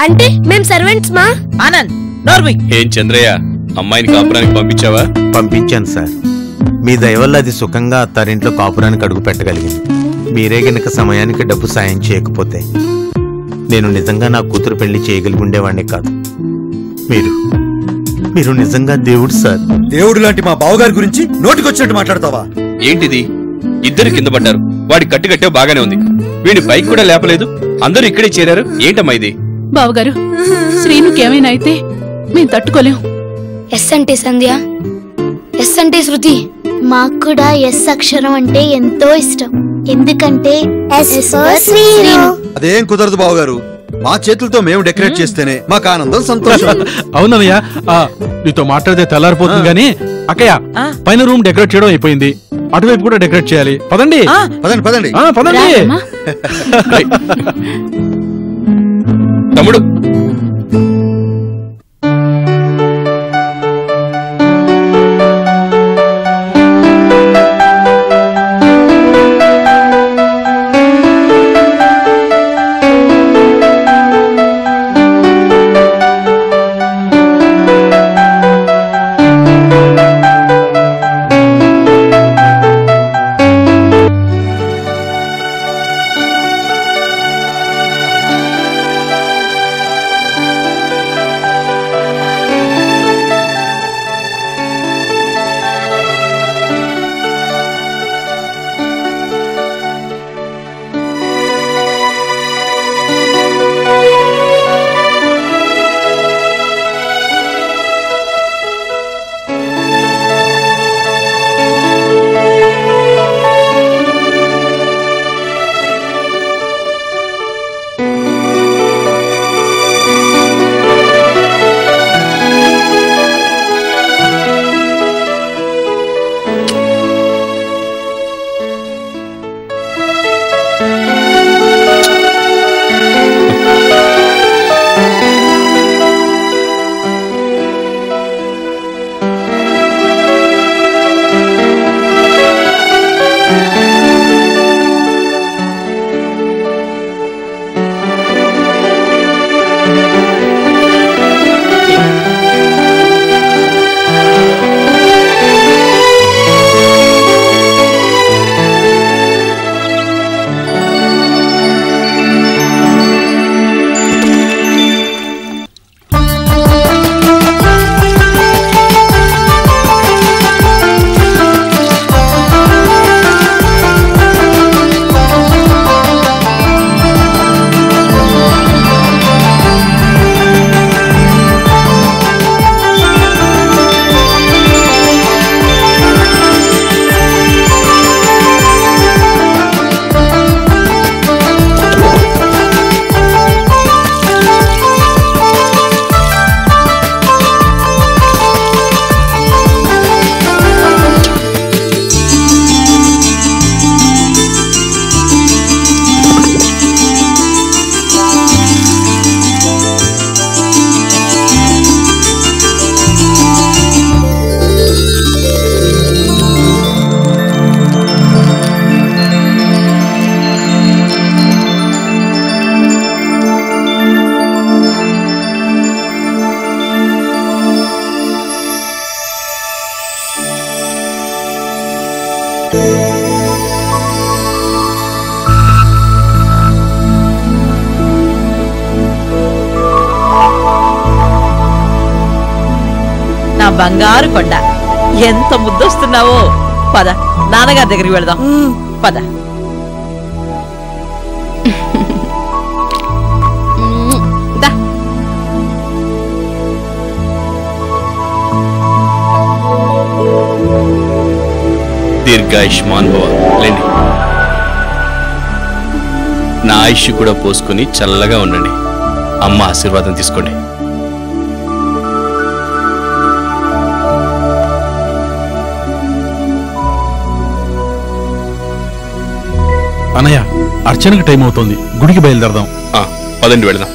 అంటే మేం సర్వెంట్స్ మా? ఆనంద్ నోర్మి. ఏం చంద్రయ్య, అమ్మాయిని కాపురానికి పంపించావా? పంపించాను సార్. మీ దయ వల్ల అది సుఖంగా అత్తారింట్లో కాపురానికి అడుగు పెట్టగలిగింది. మీరే గనక సమయానికి డబ్బు సాయం చేయకపోతే నేను నిజంగా నా కూతురు పెళ్లి చేయగలిగి ఉండేవాడిని కాదు. మీరు నిజంగా దేవుడు సార్. దేవుడు లాంటి మా బావగారి గురించి నోటికొచ్చినట్టు మాట్లాడతావా? ఏంటిది? ఇద్దరు కింద పడ్డారు. వాడి కట్టే బాగానే ఉంది, వీడి బైక్ కూడా లేపలేదు. అందరూ ఇక్కడే చేరారు. ఏంటమ్మా ఇది? బావగారు, శ్రీనుకి ఏమైనా అయితే మేము తట్టుకోలేం. ఎస్ అంటే సంధ్య, ఎస్ అంటే శృతి. మాకు కూడా ఎస్ అక్షరం అంటే ఎంతో ఇష్టం. ఎందుకంటే అదేం కుదరదు బావగారు. మా చేతులతో మేము డెకరేట్ చేస్తేనే మాకు ఆనందం, సంతోషం. అవునన్నయ్య, నీతో మాట్లాడితే తెల్లారిపోతుంది గానీ అక్కయ్య, పైన రూమ్ డెకరేట్ చేయడం అయిపోయింది, అటువైపు కూడా డెకరేట్ చేయాలి. పదండి పదండి పదండి పదండి. తమ్ముడు, నా బంగారు కొండ, ఎంత ముద్దొస్తున్నావో. పద, నాన్నగారి దగ్గరికి వెళదాం. పద. దీర్ఘాయుష్మాన్ భవ. లేండి, నా ఆయుష్ కూడా పోసుకుని చల్లగా ఉండండి. అమ్మ ఆశీర్వాదం తీసుకోండి. అన్నయ్య, అర్చనకు టైం అవుతోంది, గుడికి బయలుదేరదాం. పదండి, వెళదాం.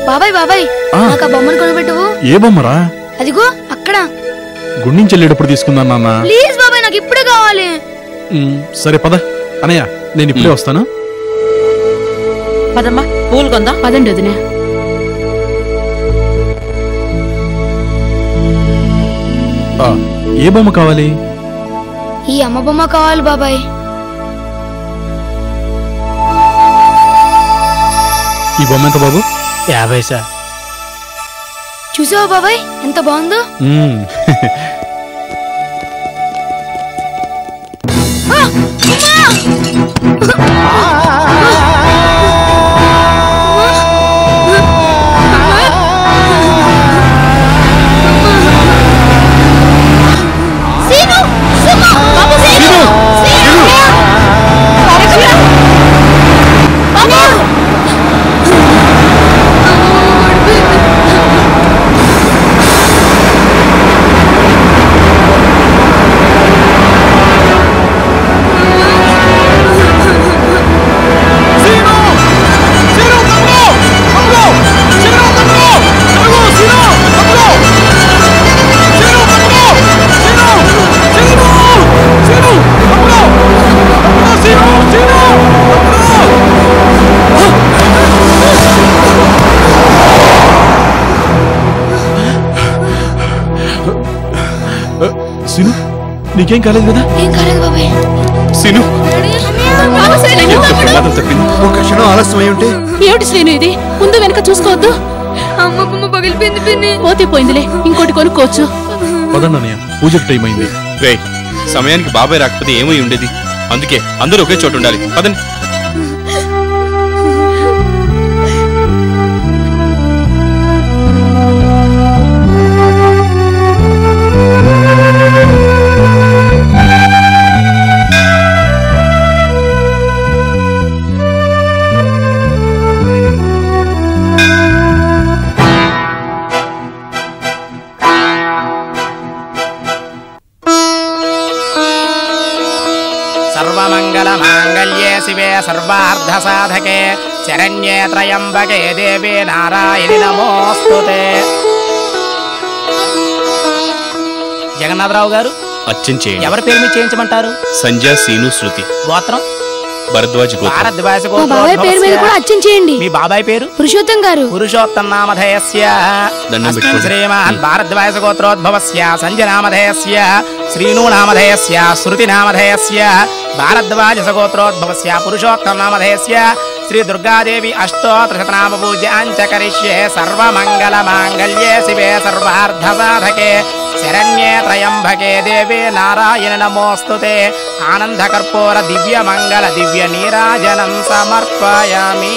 బాబాయ్ బాబాయ్ నాకు ఆ బొమ్మను కొనిపెట్టువు. ఏ బొమ్మరా? అదిగో అక్కడ. గుండించి వెళ్ళేటప్పుడు తీసుకుందాం నాన్న. ప్లీజ్ బాబాయ్ నాకు ఇప్పుడే కావాలి. సరే పద అనయ్య, నేను ఇప్పుడే వస్తాను. పదమ్మా పూలు కొందా. పదండి వదినా. ఏ బొమ్మ కావాలి? ఈ అమ్మ బొమ్మ కావాలి బాబాయ్. ఈ బొమ్మ ఎంత బాబు? 50 సార్. చూసావా బాబాయ్ ఎంత బాగుందో? నీకేం కాలేదు కదా? ఏం కాలేదు బాబాయ్. సీను ఒక క్షణం ఆలస్యం అయి ఉంటే. ఏమిటి శ్రీను ఇది? ముందు వెనక చూసుకోవద్దు. అమ్మ బొమ్మ పగిలిపోయింది పిన్ని. పోతే పోయిందిలే, ఇంకోటి కొనుక్కోవచ్చు. పదండి అన్నయ్య, పూజకు టైం అయింది. రే సమయానికి బాబాయ్ రాకపోతే ఏమై ఉండేది. అందుకే అందరూ ఒకే చోటు ఉండాలి. పదండి. सर्वमङ्गलमाङ्गल्ये शिवे सर्वार्धसाधके शरण्ये त्र्यम्बके देवे नारायणि नमोस्तुते. జగన్నాథరావు గారు అర్చన చేయండి. ఎవరి పేరు మీద చేయించమంటారు? సంధ్య, సీను, శృతి. గోత్రం? భరద్వాజ్ గోత్రం. భారద్వాజ మా బాబాయ్ పేరు మీద కూడా అర్చన చేయండి. మీ బాబాయ్ పేరు? పురుషోత్తం గారు. పురుషోత్తం నామధేయస్య శ్రీమాన్ భారద్వాజ గోత్రోద్భవస్య సంజనామధేయస్య శ్రీను నామధేయస్య శృతి నామధేయస్య భారద్వాజ గోత్రోద్భవస్య పురుషోత్తం నామధేయస్య శ్రీ దుర్గాదేవి అష్టోత్తరశతనామ పూజాంచ కరిష్యే. సర్వమంగళమాంగళ్యే శివే సర్వార్ధసాధకే శరణ్యే త్రయంబకే దేవే నారాయణ నమోస్తుతే. ఆనందకర్పూర దివ్యమంగళ దివ్య నీరాజనం సమర్పయామి.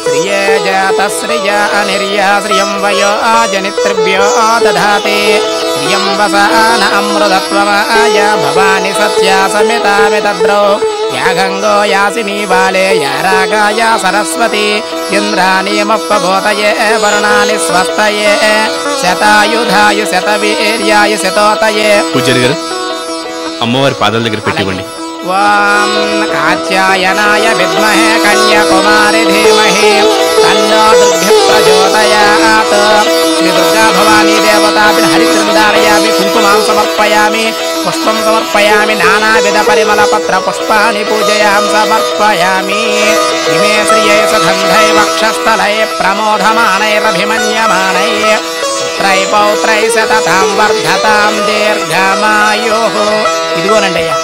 శ్రియే జాత శ్రియ అనిర్య శ్రియం వయో జనిత్రిభ్యో దధాతి. శ్రియం వసాన అమృతత్వమాయ భవాని సత్యా సమితామితద్రౌ. యా గంగో యాసిని బాలే యా రాగాయ సరస్వతి. ఇంద్రాణీమప్పభూతయే వరుణాని స్వస్తయే శతాయుధాయు శతవీర్యాయు శతోతయే. పూజారి గారు అమ్మవారి పాదాల దగ్గర పెట్టివ్వండి. ఓం కాత్యాయనాయ విద్మహే కన్యాకుమారి ధీమహి తన్నో దుర్గ ప్రచోదయాత్. శ్రీ దుర్గా భవానీ దేవతాభిః హరిచందారయామి కుంకుమాం సమర్పయామి పుష్పం సమర్పయామి నానావిధ పరిమళ పత్ర పుష్పాని పూజయాం సమర్పయామి. ఇమే శ్రియే సుగంధై వక్షస్థలై ప్రమోదమానైరభిమన్యమానై పుత్రై పౌత్రై సతతాం వర్ధతాం దీర్ఘమాయుః. ఇదిగోనండి అయ్యా.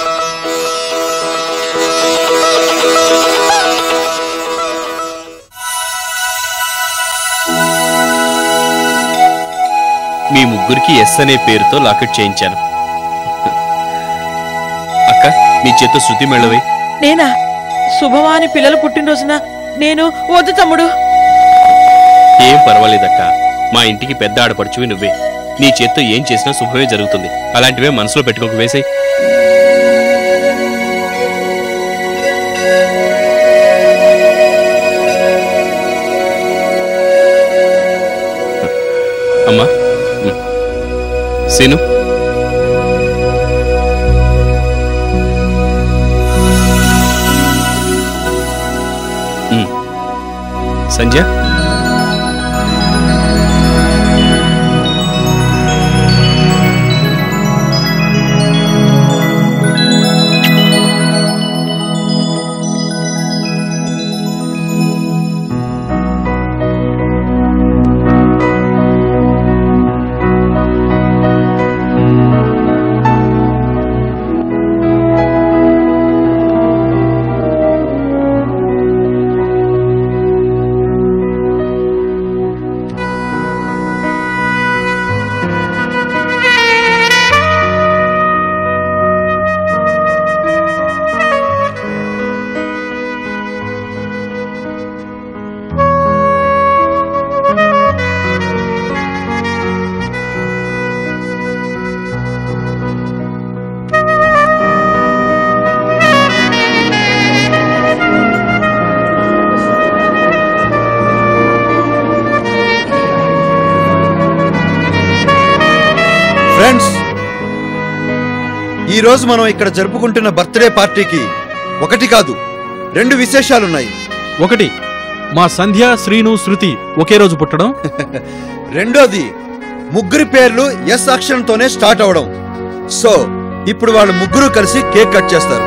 మీ ముగ్గురికి ఎస్ అనే పేరుతో లాకెట్ చేయించాను. అక్క నీ చేత్తో శృతి మెళ్ళవై. నేనా? శుభవాని పిల్లలు పుట్టినరోజున నేను వద్దు తమ్ముడు. ఏం పర్వాలేదక్క, మా ఇంటికి పెద్ద ఆడపడుచువి నువ్వే. నీ చేత్తో ఏం చేసినా శుభమే జరుగుతుంది. అలాంటివే మనసులో పెట్టుకోక వేసాయి. అమ్మా సీను సంధ్య ఈ రోజు మనం ఇక్కడ జరుపుకుంటున్న బర్త్డే పార్టీకి ఒకటి కాదు 2 విశేషాలున్నాయి. ఒకటి, మా సంధ్య, శ్రీను, శృతి ఒకే రోజు పుట్టడం. రెండోది, ముగ్గురి పేర్లు ఎస్ అక్షరంతోనే స్టార్ట్ అవడం. సో ఇప్పుడు వాళ్ళు ముగ్గురు కలిసి కేక్ కట్ చేస్తారు.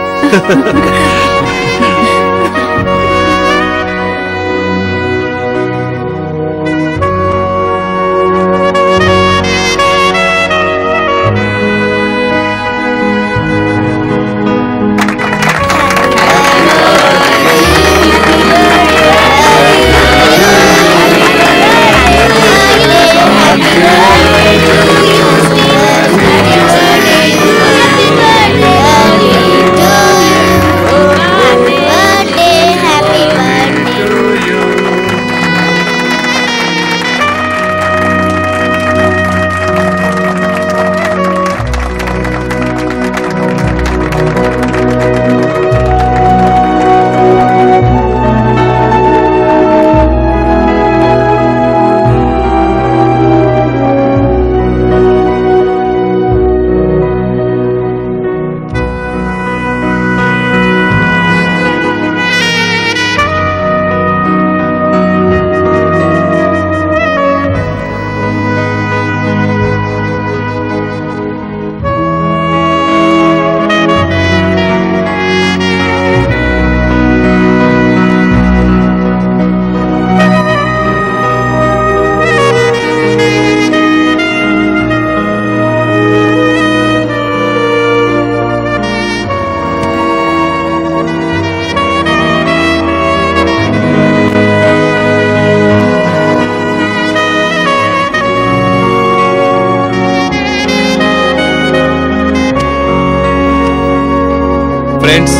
ఫ్రెండ్స్,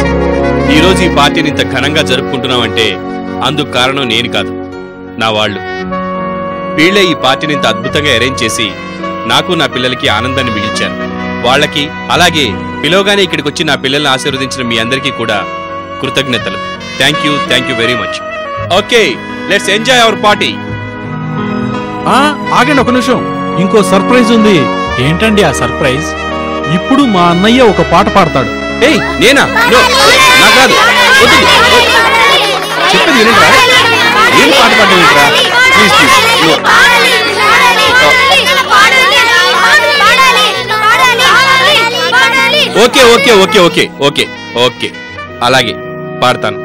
ఈరోజు ఈ పార్టీని ఇంత ఘనంగా జరుపుకుంటున్నామంటే అందుకు కారణం నేను కాదు, నా వాళ్ళు. వీళ్లే ఈ పార్టీని ఇంత అద్భుతంగా అరేంజ్ చేసి నాకు నా పిల్లలకి ఆనందాన్ని మిగిల్చారు. వాళ్ళకి, అలాగే పిలవగానే ఇక్కడికి వచ్చి నా పిల్లల్ని ఆశీర్వదించిన మీ అందరికీ కూడా కృతజ్ఞతలు. Thank you very much. Okay, let's enjoy our party. ఆగండి ఒక నిమిషం, ఇంకో సర్ప్రైజ్ ఉంది. ఏంటండి ఆ సర్ప్రైజ్? ఇప్పుడు మా అన్నయ్య ఒక పాట పాడతాడు. ఏయ్, నేనా? నో, నాకు రాదు. చెప్పేది వినండిరా. ఏం పాట పాడమంటారా? Please please. Okay okay okay okay okay okay అలాగే పాడతాను.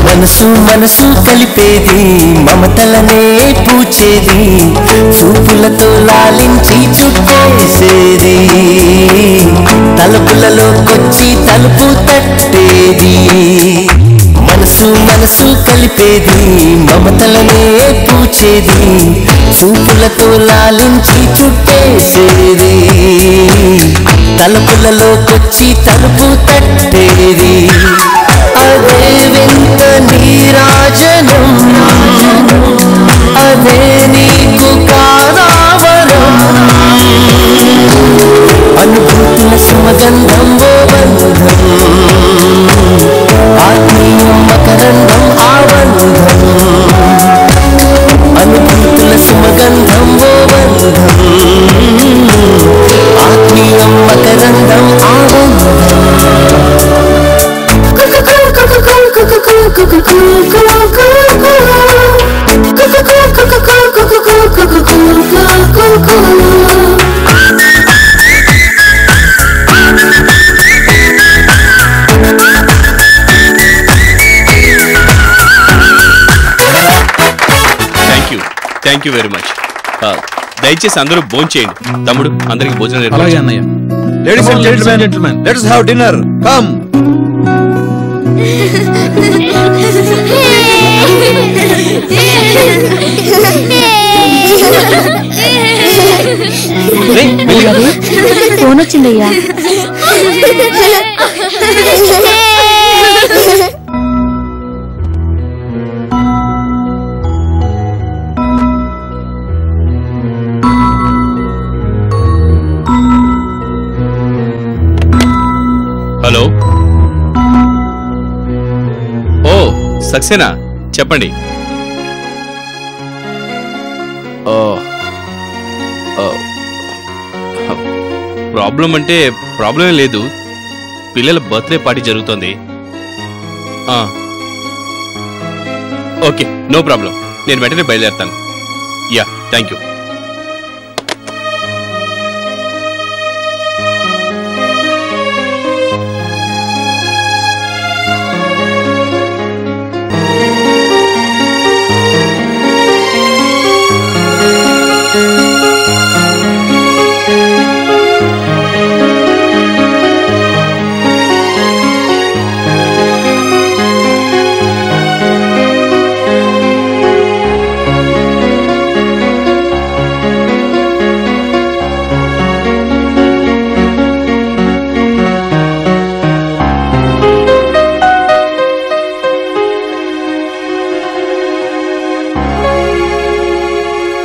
మనసు మనసు కలిపేది, మమతలనే పూచేది, చూపులతో లాలించి చుట్టేసేది, తలుపులలో కొచ్చి తలుపు తట్టేది. మనసు మనసు కలిపేది, మమతలనే పూచేది, చూపులతో లాలించి చుట్టేసేది, తలుపులలో కొచ్చి తలుపు తట్టేది. అదే వింత నీరాజనం, అదే నీకు కాదావరం, అనుభూతుల సుమగంధం ఓ బంధం, ఆత్మీయం మకరందం ఆబంధం, అనుభూతుల సుమగంధం ఓ బంధం, ఆత్మీయం మకరందం ఆబంధం. Thank you very much. దయచేసి అందరూ భోంచేయండి. తమ్ముడు అందరికి భోజనం అలాగే అన్నయ్య. Ladies and gentlemen, let us have dinner. Come. Phone వచ్చిందయ్యా. హలో. ఓ సక్సేనా, చెప్పండి. ప్రాబ్లం అంటే ప్రాబ్లం లేదు. పిల్లల బర్త్డే పార్టీ జరుగుతోంది. Okay, no problem. నేను వెంటనే బయలుదేరుతాను. Yeah, thank you.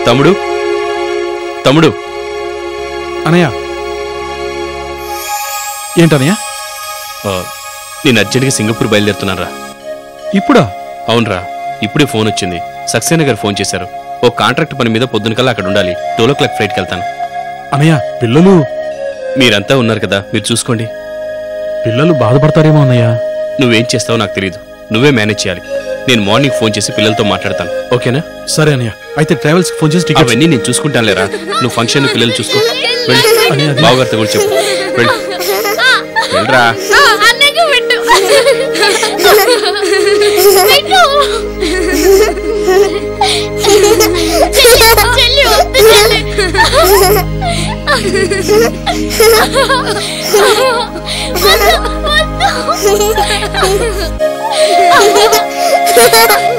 తమ్ముడు, తమ్ముడు. అనయ్య, ఏంటనయ్య? నేను అర్జెంట్గా సింగపూర్ బయలుదేరుతున్నాను రా. ఇప్పుడా? అవునరా, ఇప్పుడే ఫోన్ వచ్చింది. సక్సేనా గారు ఫోన్ చేశారు. ఓ కాంట్రాక్ట్ పని మీద పొద్దునకల్లా అక్కడ ఉండాలి. 12 o'clock ఫ్లైట్కి వెళ్తాను. అనయ్య, పిల్లలు? మీరంతా ఉన్నారు కదా, మీరు చూసుకోండి. పిల్లలు బాధపడతారేమో అన్నయ్య. నువ్వేం చేస్తావో నాకు తెలియదు. నువ్వే మేనేజ్ చేయాలి. నేను మార్నింగ్ ఫోన్ చేసి పిల్లలతో మాట్లాడతాను. ఓకేనా? సరే అన్నయ్య. అయితే ట్రావెల్స్ ఫోన్ చేసి టికెట్స్ అవన్నీ నేను చూసుకుంటాను లేరా. నువ్వు ఫంక్షన్ పిల్లలు చూసుకో. బావగారితో కూడా చెప్పు. వెళ్ళరా. Ha ha ha!